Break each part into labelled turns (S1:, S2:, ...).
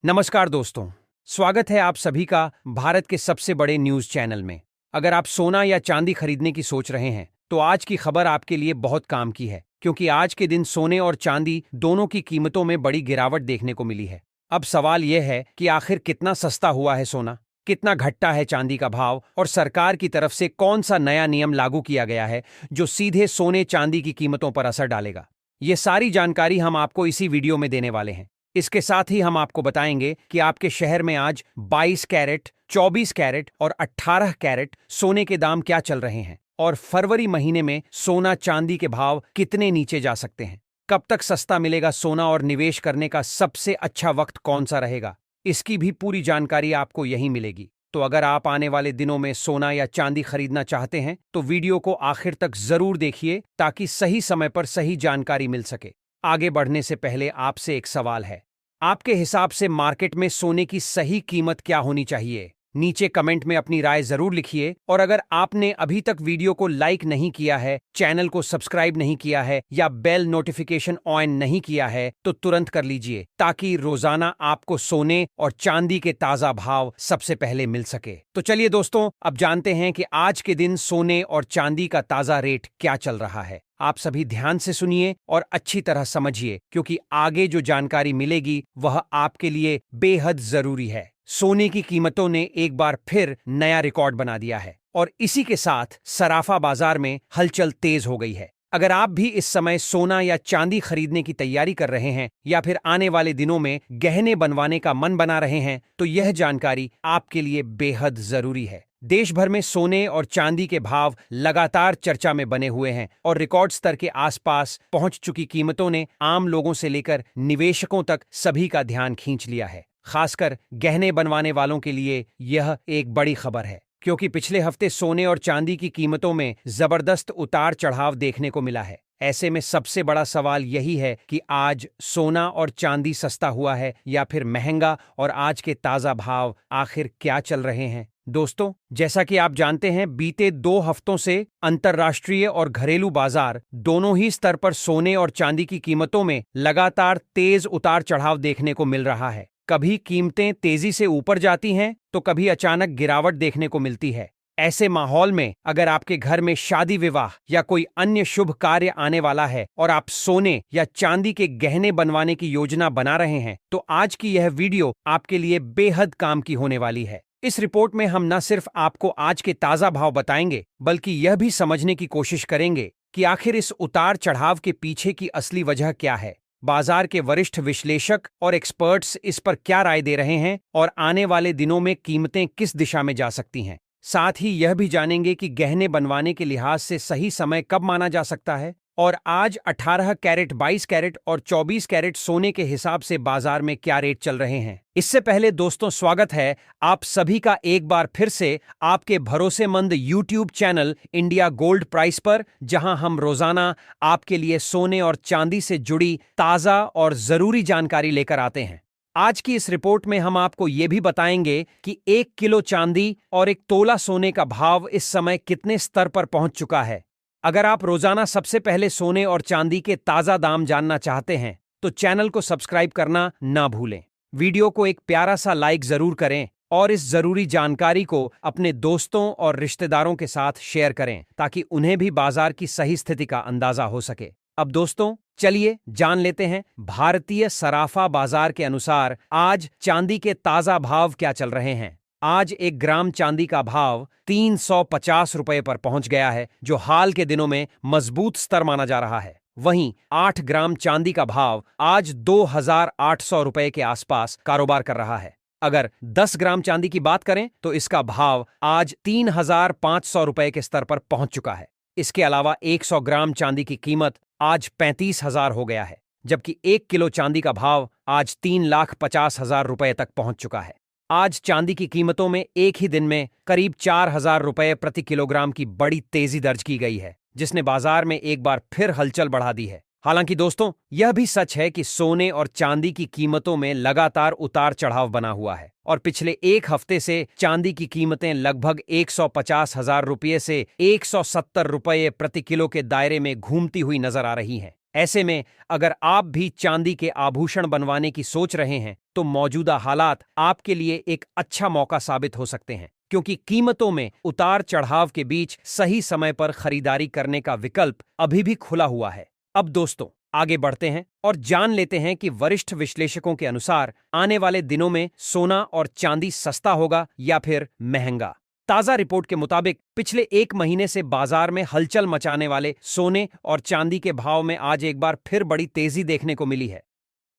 S1: नमस्कार दोस्तों, स्वागत है आप सभी का भारत के सबसे बड़े न्यूज चैनल में। अगर आप सोना या चांदी खरीदने की सोच रहे हैं तो आज की खबर आपके लिए बहुत काम की है, क्योंकि आज के दिन सोने और चांदी दोनों की कीमतों में बड़ी गिरावट देखने को मिली है। अब सवाल यह है कि आखिर कितना सस्ता हुआ है सोना, कितना घटा है चांदी का भाव और सरकार की तरफ से कौन सा नया नियम लागू किया गया है जो सीधे सोने चांदी की कीमतों पर असर डालेगा। ये सारी जानकारी हम आपको इसी वीडियो में देने वाले हैं। इसके साथ ही हम आपको बताएंगे कि आपके शहर में आज 22 कैरेट, 24 कैरेट और 18 कैरेट सोने के दाम क्या चल रहे हैं और फरवरी महीने में सोना चांदी के भाव कितने नीचे जा सकते हैं। कब तक सस्ता मिलेगा सोना और निवेश करने का सबसे अच्छा वक्त कौन सा रहेगा, इसकी भी पूरी जानकारी आपको यहीं मिलेगी। तो अगर आप आने वाले दिनों में सोना या चांदी खरीदना चाहते हैं तो वीडियो को आखिर तक जरूर देखिए ताकि सही समय पर सही जानकारी मिल सके। आगे बढ़ने से पहले आपसे एक सवाल है, आपके हिसाब से मार्केट में सोने की सही कीमत क्या होनी चाहिए? नीचे कमेंट में अपनी राय जरूर लिखिए और अगर आपने अभी तक वीडियो को लाइक नहीं किया है, चैनल को सब्सक्राइब नहीं किया है या बेल नोटिफिकेशन ऑन नहीं किया है तो तुरंत कर लीजिए ताकि रोजाना आपको सोने और चांदी के ताजा भाव सबसे पहले मिल सके। तो चलिए दोस्तों, अब जानते हैं कि आज के दिन सोने और चांदी का ताजा रेट क्या चल रहा है। आप सभी ध्यान से सुनिए और अच्छी तरह समझिए, क्योंकि आगे जो जानकारी मिलेगी वह आपके लिए बेहद जरूरी है। सोने की कीमतों ने एक बार फिर नया रिकॉर्ड बना दिया है और इसी के साथ सराफा बाजार में हलचल तेज हो गई है। अगर आप भी इस समय सोना या चांदी खरीदने की तैयारी कर रहे हैं या फिर आने वाले दिनों में गहने बनवाने का मन बना रहे हैं तो यह जानकारी आपके लिए बेहद जरूरी है। देश भर में सोने और चांदी के भाव लगातार चर्चा में बने हुए हैं और रिकॉर्ड स्तर के आसपास पहुंच चुकी कीमतों ने आम लोगों से लेकर निवेशकों तक सभी का ध्यान खींच लिया है। खासकर गहने बनवाने वालों के लिए यह एक बड़ी खबर है, क्योंकि पिछले हफ्ते सोने और चांदी की कीमतों में जबरदस्त उतार चढ़ाव देखने को मिला है। ऐसे में सबसे बड़ा सवाल यही है कि आज सोना और चांदी सस्ता हुआ है या फिर महंगा और आज के ताजा भाव आखिर क्या चल रहे हैं। दोस्तों, जैसा कि आप जानते हैं, बीते 2 हफ्तों से अंतर्राष्ट्रीय और घरेलू बाजार दोनों ही स्तर पर सोने और चांदी की कीमतों में लगातार तेज उतार चढ़ाव देखने को मिल रहा है। कभी कीमतें तेजी से ऊपर जाती हैं तो कभी अचानक गिरावट देखने को मिलती है। ऐसे माहौल में अगर आपके घर में शादी विवाह या कोई अन्य शुभ कार्य आने वाला है और आप सोने या चांदी के गहने बनवाने की योजना बना रहे हैं तो आज की यह वीडियो आपके लिए बेहद काम की होने वाली है। इस रिपोर्ट में हम न सिर्फ आपको आज के ताजा भाव बताएंगे बल्कि यह भी समझने की कोशिश करेंगे कि आखिर इस उतार चढ़ाव के पीछे की असली वजह क्या है। बाजार के वरिष्ठ विश्लेषक और एक्सपर्ट्स इस पर क्या राय दे रहे हैं और आने वाले दिनों में कीमतें किस दिशा में जा सकती हैं। साथ ही यह भी जानेंगे कि गहने बनवाने के लिहाज से सही समय कब माना जा सकता है और आज 18 कैरेट, 22 कैरेट और 24 कैरेट सोने के हिसाब से बाजार में क्या रेट चल रहे हैं। इससे पहले दोस्तों, स्वागत है आप सभी का एक बार फिर से आपके भरोसेमंद YouTube channel India gold price पर, जहां हम रोजाना आपके लिए सोने और चांदी से जुड़ी ताजा और जरूरी जानकारी लेकर आते हैं। आज की इस रिपोर्ट में हम आपको ये भी बताएंगे कि 1 किलो चांदी और 1 तोला सोने का भाव इस समय कितने स्तर पर पहुंच चुका है। अगर आप रोजाना सबसे पहले सोने और चांदी के ताजा दाम जानना चाहते हैं तो चैनल को सब्सक्राइब करना ना भूलें। वीडियो को एक प्यारा सा लाइक जरूर करें और इस जरूरी जानकारी को अपने दोस्तों और रिश्तेदारों के साथ शेयर करें ताकि उन्हें भी बाजार की सही स्थिति का अंदाजा हो सके। अब दोस्तों, चलिए जान लेते हैं भारतीय सराफा बाजार के अनुसार आज चांदी के ताजा भाव क्या चल रहे हैं। आज 1 ग्राम चांदी का भाव 350 रुपए पर पहुंच गया है, जो हाल के दिनों में मजबूत स्तर माना जा रहा है। वहीं 8 ग्राम चांदी का भाव आज 2800 रुपए के आसपास कारोबार कर रहा है। अगर 10 ग्राम चांदी की बात करें तो इसका भाव आज 3500 रुपए के स्तर पर पहुंच चुका है। इसके अलावा 100 ग्राम चांदी की कीमत आज 35,000 हो गया है, जबकि 1 किलो चांदी का भाव आज 3,50,000 रुपए तक पहुंच चुका है। आज चांदी की कीमतों में एक ही दिन में करीब 4,000 रुपए प्रति किलोग्राम की बड़ी तेजी दर्ज की गई है, जिसने बाजार में एक बार फिर हलचल बढ़ा दी है। हालांकि दोस्तों, यह भी सच है कि सोने और चांदी की कीमतों में लगातार उतार चढ़ाव बना हुआ है और पिछले 1 हफ्ते से चांदी की कीमतें लगभग 150,000 रुपये से 170 रुपये प्रति किलो के दायरे में घूमती हुई नजर आ रही हैं। ऐसे में अगर आप भी चांदी के आभूषण बनवाने की सोच रहे हैं तो मौजूदा हालात आपके लिए एक अच्छा मौका साबित हो सकते हैं, क्योंकि कीमतों में उतार चढ़ाव के बीच सही समय पर खरीदारी करने का विकल्प अभी भी खुला हुआ है। अब दोस्तों, आगे बढ़ते हैं और जान लेते हैं कि वरिष्ठ विश्लेषकों के अनुसार आने वाले दिनों में सोना और चांदी सस्ता होगा या फिर महंगा। ताजा रिपोर्ट के मुताबिक पिछले एक महीने से बाजार में हलचल मचाने वाले सोने और चांदी के भाव में आज एक बार फिर बड़ी तेजी देखने को मिली है।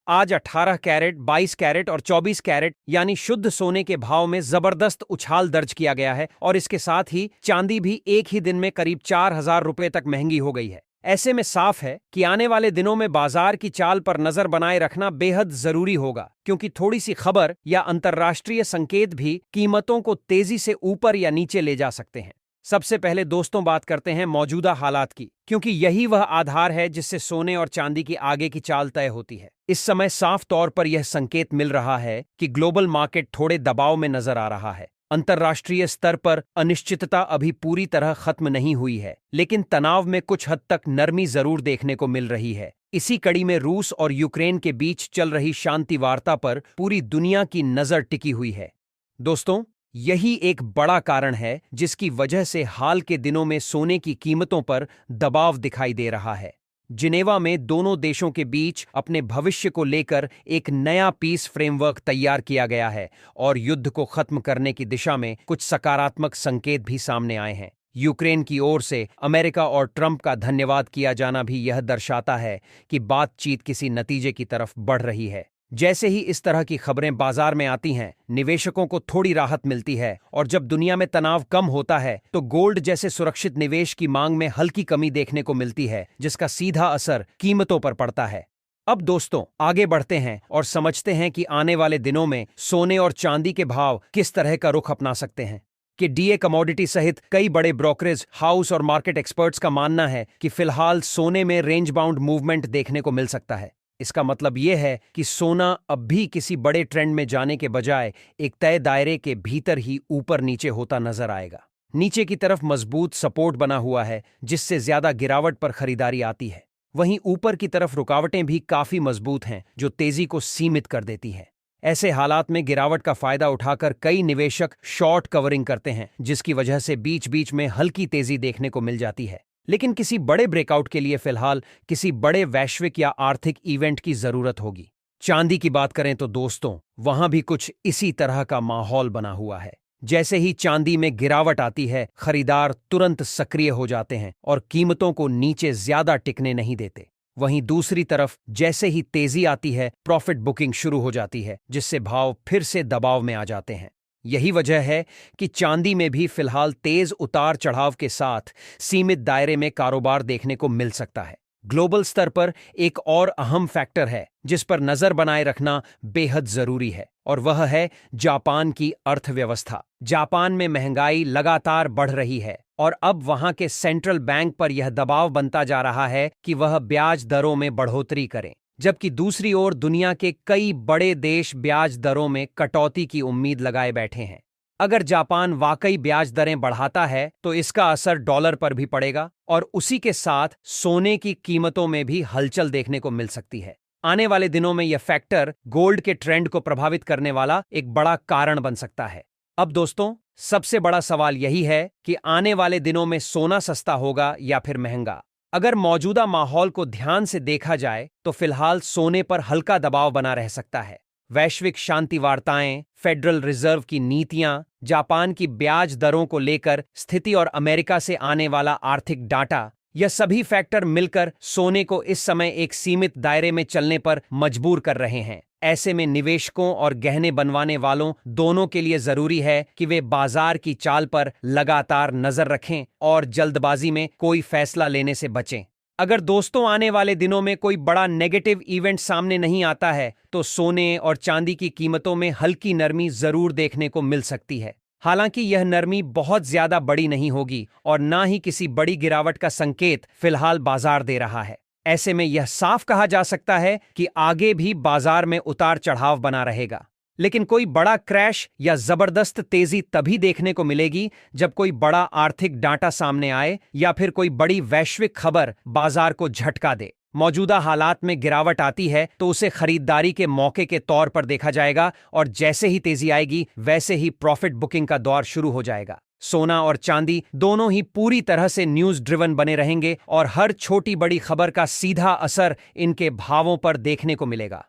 S1: आज 18 कैरेट, 22 कैरेट और 24 कैरेट यानी शुद्ध सोने के भाव में जबरदस्त उछाल दर्ज किया गया है और इसके साथ ही चांदी भी एक ही दिन में करीब 4,000 रुपए तक महंगी हो गई है। ऐसे में साफ है कि आने वाले दिनों में बाजार की चाल पर नजर बनाए रखना बेहद जरूरी होगा, क्योंकि थोड़ी सी खबर या अंतर्राष्ट्रीय संकेत भी कीमतों को तेजी से ऊपर या नीचे ले जा सकते हैं। सबसे पहले दोस्तों बात करते हैं मौजूदा हालात की, क्योंकि यही वह आधार है जिससे सोने और चांदी की आगे की चाल तय होती है। इस समय साफ तौर पर यह संकेत मिल रहा है कि ग्लोबल मार्केट थोड़े दबाव में नजर आ रहा है। अंतर्राष्ट्रीय स्तर पर अनिश्चितता अभी पूरी तरह खत्म नहीं हुई है, लेकिन तनाव में कुछ हद तक नरमी जरूर देखने को मिल रही है। इसी कड़ी में रूस और यूक्रेन के बीच चल रही शांति वार्ता पर पूरी दुनिया की नजर टिकी हुई है। दोस्तों, यही एक बड़ा कारण है जिसकी वजह से हाल के दिनों में सोने की कीमतों पर दबाव दिखाई दे रहा है। जिनेवा में दोनों देशों के बीच अपने भविष्य को लेकर एक नया पीस फ्रेमवर्क तैयार किया गया है और युद्ध को खत्म करने की दिशा में कुछ सकारात्मक संकेत भी सामने आए हैं। यूक्रेन की ओर से अमेरिका और ट्रंप का धन्यवाद किया जाना भी यह दर्शाता है कि बातचीत किसी नतीजे की तरफ बढ़ रही है। जैसे ही इस तरह की खबरें बाजार में आती हैं, निवेशकों को थोड़ी राहत मिलती है और जब दुनिया में तनाव कम होता है तो गोल्ड जैसे सुरक्षित निवेश की मांग में हल्की कमी देखने को मिलती है, जिसका सीधा असर कीमतों पर पड़ता है। अब दोस्तों, आगे बढ़ते हैं और समझते हैं कि आने वाले दिनों में सोने और चांदी के भाव किस तरह का रुख अपना सकते हैं। कि डीए कमोडिटी सहित कई बड़े ब्रोकरेज हाउस और मार्केट एक्सपर्ट्स का मानना है कि फिलहाल सोने में रेंज बाउंड मूवमेंट देखने को मिल सकता है। इसका मतलब यह है कि सोना अब भी किसी बड़े ट्रेंड में जाने के बजाय एक तय दायरे के भीतर ही ऊपर नीचे होता नजर आएगा। नीचे की तरफ मजबूत सपोर्ट बना हुआ है जिससे ज्यादा गिरावट पर खरीदारी आती है। वहीं ऊपर की तरफ रुकावटें भी काफी मजबूत हैं जो तेजी को सीमित कर देती है। ऐसे हालात में गिरावट का फायदा उठाकर कई निवेशक शॉर्ट कवरिंग करते हैं, जिसकी वजह से बीच बीच में हल्की तेजी देखने को मिल जाती है। लेकिन किसी बड़े ब्रेकआउट के लिए फिलहाल किसी बड़े वैश्विक या आर्थिक इवेंट की जरूरत होगी। चांदी की बात करें तो दोस्तों, वहां भी कुछ इसी तरह का माहौल बना हुआ है। जैसे ही चांदी में गिरावट आती है, खरीदार तुरंत सक्रिय हो जाते हैं और कीमतों को नीचे ज्यादा टिकने नहीं देते। वहीं दूसरी तरफ जैसे ही तेजी आती है, प्रॉफिट बुकिंग शुरू हो जाती है, जिससे भाव फिर से दबाव में आ जाते हैं। यही वजह है कि चांदी में भी फिलहाल तेज उतार चढ़ाव के साथ सीमित दायरे में कारोबार देखने को मिल सकता है। ग्लोबल स्तर पर एक और अहम फैक्टर है जिस पर नजर बनाए रखना बेहद जरूरी है, और वह है जापान की अर्थव्यवस्था। जापान में महंगाई लगातार बढ़ रही है और अब वहां के सेंट्रल बैंक पर यह दबाव बनता जा रहा है कि वह ब्याज दरों में बढ़ोतरी करें, जबकि दूसरी ओर दुनिया के कई बड़े देश ब्याज दरों में कटौती की उम्मीद लगाए बैठे हैं। अगर जापान वाकई ब्याज दरें बढ़ाता है तो इसका असर डॉलर पर भी पड़ेगा और उसी के साथ सोने की कीमतों में भी हलचल देखने को मिल सकती है। आने वाले दिनों में यह फैक्टर गोल्ड के ट्रेंड को प्रभावित करने वाला एक बड़ा कारण बन सकता है। अब दोस्तों, सबसे बड़ा सवाल यही है कि आने वाले दिनों में सोना सस्ता होगा या फिर महंगा। अगर मौजूदा माहौल को ध्यान से देखा जाए तो फिलहाल सोने पर हल्का दबाव बना रह सकता है। वैश्विक शांति वार्ताएं, फेडरल रिजर्व की नीतियां, जापान की ब्याज दरों को लेकर स्थिति और अमेरिका से आने वाला आर्थिक डाटा, यह सभी फैक्टर मिलकर सोने को इस समय एक सीमित दायरे में चलने पर मजबूर कर रहे हैं। ऐसे में निवेशकों और गहने बनवाने वालों दोनों के लिए जरूरी है कि वे बाजार की चाल पर लगातार नजर रखें और जल्दबाजी में कोई फैसला लेने से बचें। अगर दोस्तों आने वाले दिनों में कोई बड़ा नेगेटिव इवेंट सामने नहीं आता है तो सोने और चांदी की कीमतों में हल्की नरमी जरूर देखने को मिल सकती है। हालांकि यह नरमी बहुत ज्यादा बड़ी नहीं होगी और ना ही किसी बड़ी गिरावट का संकेत फिलहाल बाजार दे रहा है। ऐसे में यह साफ कहा जा सकता है कि आगे भी बाजार में उतार चढ़ाव बना रहेगा, लेकिन कोई बड़ा क्रैश या जबरदस्त तेजी तभी देखने को मिलेगी जब कोई बड़ा आर्थिक डाटा सामने आए या फिर कोई बड़ी वैश्विक खबर बाजार को झटका दे। मौजूदा हालात में गिरावट आती है तो उसे खरीदारी के मौके के तौर पर देखा जाएगा और जैसे ही तेजी आएगी वैसे ही प्रॉफिट बुकिंग का दौर शुरू हो जाएगा। सोना और चांदी दोनों ही पूरी तरह से न्यूज ड्रिवन बने रहेंगे और हर छोटी बड़ी खबर का सीधा असर इनके भावों पर देखने को मिलेगा।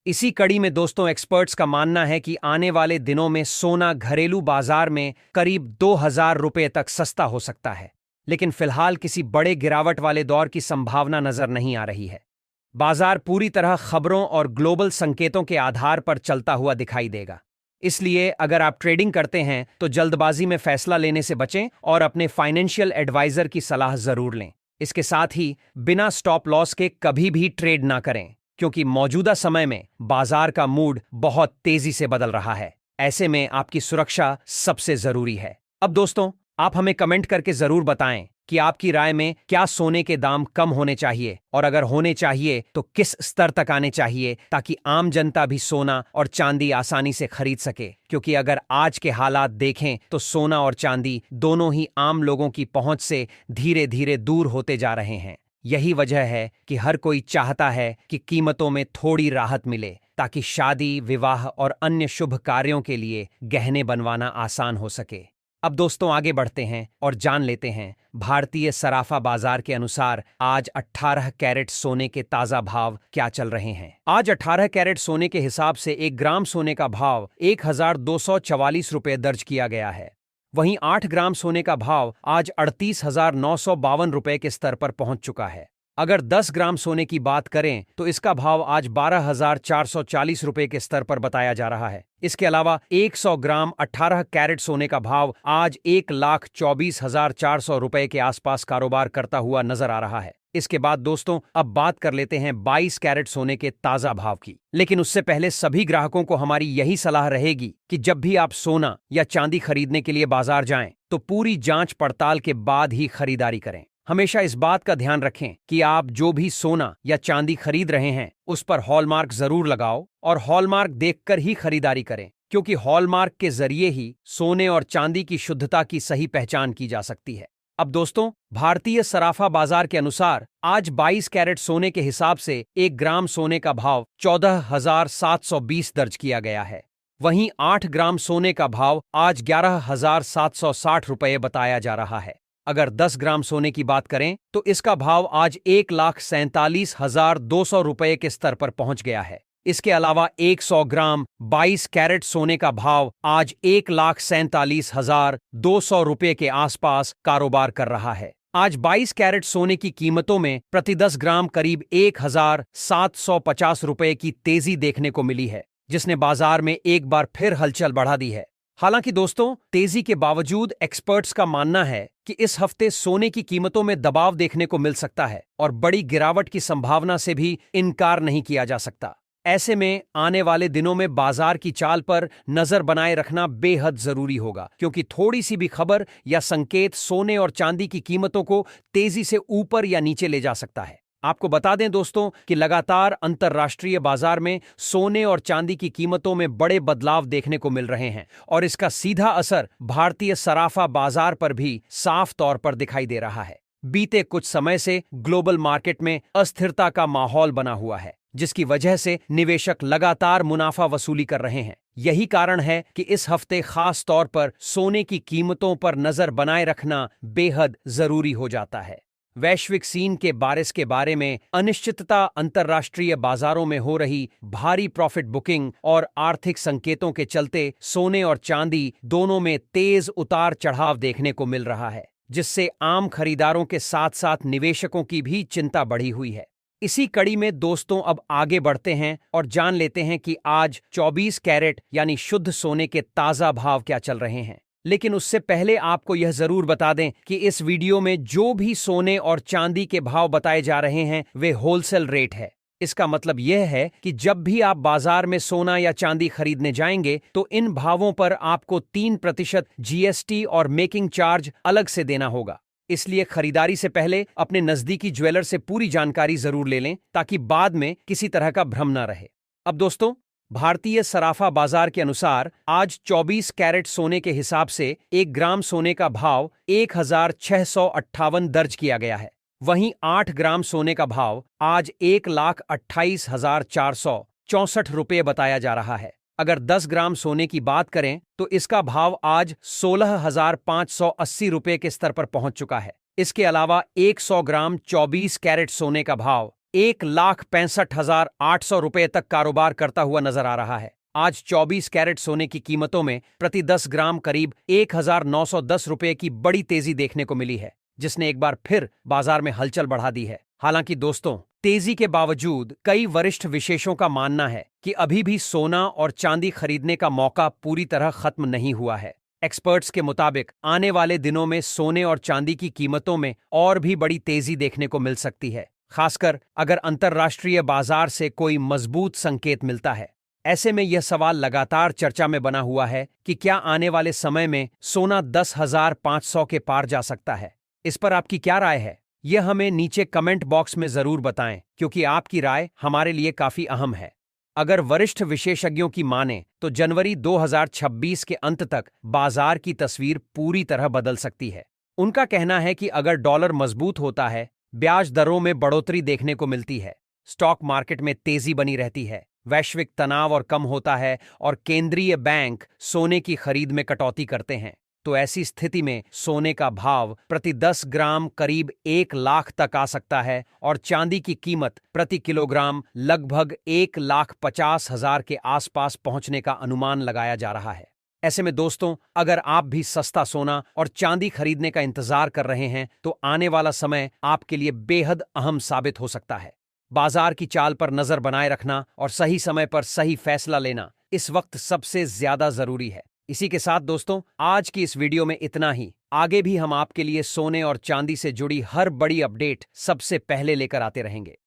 S1: इसी कड़ी में दोस्तों एक्सपर्ट्स का मानना है कि आने वाले दिनों में सोना घरेलू बाजार में करीब 2000 रुपये तक सस्ता हो सकता है, लेकिन फिलहाल किसी बड़े गिरावट वाले दौर की संभावना नजर नहीं आ रही है। बाजार पूरी तरह खबरों और ग्लोबल संकेतों के आधार पर चलता हुआ दिखाई देगा। इसलिए अगर आप ट्रेडिंग करते हैं तो जल्दबाजी में फैसला लेने से बचें और अपने फाइनेंशियल एडवाइजर की सलाह जरूर लें। इसके साथ ही बिना स्टॉप लॉस के कभी भी ट्रेड ना करें, क्योंकि मौजूदा समय में बाजार का मूड बहुत तेजी से बदल रहा है। ऐसे में आपकी सुरक्षा सबसे जरूरी है। अब दोस्तों, आप हमें कमेंट करके जरूर बताएं कि आपकी राय में क्या सोने के दाम कम होने चाहिए, और अगर होने चाहिए तो किस स्तर तक आने चाहिए, ताकि आम जनता भी सोना और चांदी आसानी से खरीद सके। क्योंकि अगर आज के हालात देखें तो सोना और चांदी दोनों ही आम लोगों की पहुंच से धीरे धीरे दूर होते जा रहे हैं। यही वजह है कि हर कोई चाहता है कि कीमतों में थोड़ी राहत मिले, ताकि शादी, विवाह और अन्य शुभ कार्यों के लिए गहने बनवाना आसान हो सके। अब दोस्तों आगे बढ़ते हैं और जान लेते हैं भारतीय सराफा बाजार के अनुसार आज 18 कैरेट सोने के ताजा भाव क्या चल रहे हैं। आज 18 कैरेट सोने के हिसाब से 1 ग्राम सोने का भाव 1244 रुपये दर्ज किया गया है। वहीं 8 ग्राम सोने का भाव आज 38,952 रुपये के स्तर पर पहुंच चुका है। अगर 10 ग्राम सोने की बात करें तो इसका भाव आज 12,440 रुपये के स्तर पर बताया जा रहा है। इसके अलावा 100 ग्राम 18 कैरेट सोने का भाव आज 1,24,400 रुपये के आसपास कारोबार करता हुआ नजर आ रहा है। इसके बाद दोस्तों अब बात कर लेते हैं 22 कैरेट सोने के ताजा भाव की। लेकिन उससे पहले सभी ग्राहकों को हमारी यही सलाह रहेगी कि जब भी आप सोना या चांदी खरीदने के लिए बाजार जाएं तो पूरी जांच पड़ताल के बाद ही खरीदारी करें। हमेशा इस बात का ध्यान रखें कि आप जो भी सोना या चांदी खरीद रहे हैं उस पर हॉलमार्क जरूर लगाओ और हॉलमार्क देखकर ही खरीदारी करें, क्योंकि हॉलमार्क के जरिए ही सोने और चांदी की शुद्धता की सही पहचान की जा सकती है। अब दोस्तों, भारतीय सराफा बाजार के अनुसार आज 22 कैरेट सोने के हिसाब से 1 ग्राम सोने का भाव 14,720 दर्ज किया गया है। वहीं 8 ग्राम सोने का भाव आज 11,760 रुपये बताया जा रहा है। अगर 10 ग्राम सोने की बात करें तो इसका भाव आज 1,47,200 रुपये के स्तर पर पहुंच गया है। इसके अलावा 100 ग्राम 22 कैरेट सोने का भाव आज 1,47,200 रुपये के आसपास कारोबार कर रहा है। आज 22 कैरेट सोने की कीमतों में प्रति 10 ग्राम करीब 1,750 रुपये की तेजी देखने को मिली है, जिसने बाजार में एक बार फिर हलचल बढ़ा दी है। हालांकि दोस्तों, तेजी के बावजूद एक्सपर्ट्स का मानना है कि इस हफ्ते सोने की कीमतों में दबाव देखने को मिल सकता है और बड़ी गिरावट की संभावना से भी इनकार नहीं किया जा सकता। ऐसे में आने वाले दिनों में बाजार की चाल पर नजर बनाए रखना बेहद जरूरी होगा, क्योंकि थोड़ी सी भी खबर या संकेत सोने और चांदी की कीमतों को तेजी से ऊपर या नीचे ले जा सकता है। आपको बता दें दोस्तों कि लगातार अंतर्राष्ट्रीय बाजार में सोने और चांदी की कीमतों में बड़े बदलाव देखने को मिल रहे हैं और इसका सीधा असर भारतीय सराफा बाजार पर भी साफ तौर पर दिखाई दे रहा है। बीते कुछ समय से ग्लोबल मार्केट में अस्थिरता का माहौल बना हुआ है, जिसकी वजह से निवेशक लगातार मुनाफा वसूली कर रहे हैं। यही कारण है कि इस हफ्ते खास तौर पर सोने की कीमतों पर नजर बनाए रखना बेहद जरूरी हो जाता है। वैश्विक सीन के बारिश के बारे में अनिश्चितता, अंतर्राष्ट्रीय बाजारों में हो रही भारी प्रॉफिट बुकिंग और आर्थिक संकेतों के चलते सोने और चांदी दोनों में तेज उतार चढ़ाव देखने को मिल रहा है, जिससे आम खरीदारों के साथ साथ निवेशकों की भी चिंता बढ़ी हुई है। इसी कड़ी में दोस्तों अब आगे बढ़ते हैं और जान लेते हैं कि आज 24 कैरेट यानी शुद्ध सोने के ताजा भाव क्या चल रहे हैं। लेकिन उससे पहले आपको यह जरूर बता दें कि इस वीडियो में जो भी सोने और चांदी के भाव बताए जा रहे हैं वे होलसेल रेट है। इसका मतलब यह है कि जब भी आप बाजार में सोना या चांदी खरीदने जाएंगे तो इन भावों पर आपको 3% जीएसटी और मेकिंग चार्ज अलग से देना होगा। इसलिए खरीदारी से पहले अपने नजदीकी ज्वेलर से पूरी जानकारी जरूर ले लें, ताकि बाद में किसी तरह का भ्रम न रहे। अब दोस्तों, भारतीय सराफा बाजार के अनुसार आज 24 कैरेट सोने के हिसाब से 1 ग्राम सोने का भाव 1,658 दर्ज किया गया है। वहीं 8 ग्राम सोने का भाव आज 1,28,464 रुपये बताया जा रहा है। अगर 10 ग्राम सोने की बात करें तो इसका भाव आज 16,580 रुपये के स्तर पर पहुंच चुका है। इसके अलावा 100 ग्राम 24 कैरेट सोने का भाव 1,65,800 रुपये तक कारोबार करता हुआ नजर आ रहा है। आज 24 कैरेट सोने की कीमतों में प्रति 10 ग्राम करीब 1,910 रुपये की बड़ी तेजी देखने को मिली है, जिसने एक बार फिर बाजार में हलचल बढ़ा दी है। हालांकि दोस्तों, तेजी के बावजूद कई वरिष्ठ विशेषज्ञों का मानना है कि अभी भी सोना और चांदी खरीदने का मौका पूरी तरह खत्म नहीं हुआ है। एक्सपर्ट्स के मुताबिक आने वाले दिनों में सोने और चांदी की कीमतों में और भी बड़ी तेजी देखने को मिल सकती है, खासकर अगर अंतर्राष्ट्रीय बाजार से कोई मजबूत संकेत मिलता है। ऐसे में यह सवाल लगातार चर्चा में बना हुआ है कि क्या आने वाले समय में सोना 10,500 के पार जा सकता है। इस पर आपकी क्या राय है, यह हमें नीचे कमेंट बॉक्स में जरूर बताएं, क्योंकि आपकी राय हमारे लिए काफी अहम है। अगर वरिष्ठ विशेषज्ञों की माने तो जनवरी 2026 के अंत तक बाजार की तस्वीर पूरी तरह बदल सकती है। उनका कहना है कि अगर डॉलर मजबूत होता है, ब्याज दरों में बढ़ोतरी देखने को मिलती है, स्टॉक मार्केट में तेजी बनी रहती है, वैश्विक तनाव और कम होता है और केंद्रीय बैंक सोने की खरीद में कटौती करते हैं, तो ऐसी स्थिति में सोने का भाव प्रति 10 ग्राम करीब 1 लाख तक आ सकता है और चांदी की कीमत प्रति किलोग्राम लगभग 1,50,000 के आसपास पहुंचने का अनुमान लगाया जा रहा है। ऐसे में दोस्तों, अगर आप भी सस्ता सोना और चांदी खरीदने का इंतजार कर रहे हैं तो आने वाला समय आपके लिए बेहद अहम साबित हो सकता है। बाजार की चाल पर नजर बनाए रखना और सही समय पर सही फैसला लेना इस वक्त सबसे ज्यादा जरूरी है। इसी के साथ दोस्तों, आज की इस वीडियो में इतना ही। आगे भी हम आपके लिए सोने और चांदी से जुड़ी हर बड़ी अपडेट सबसे पहले लेकर आते रहेंगे।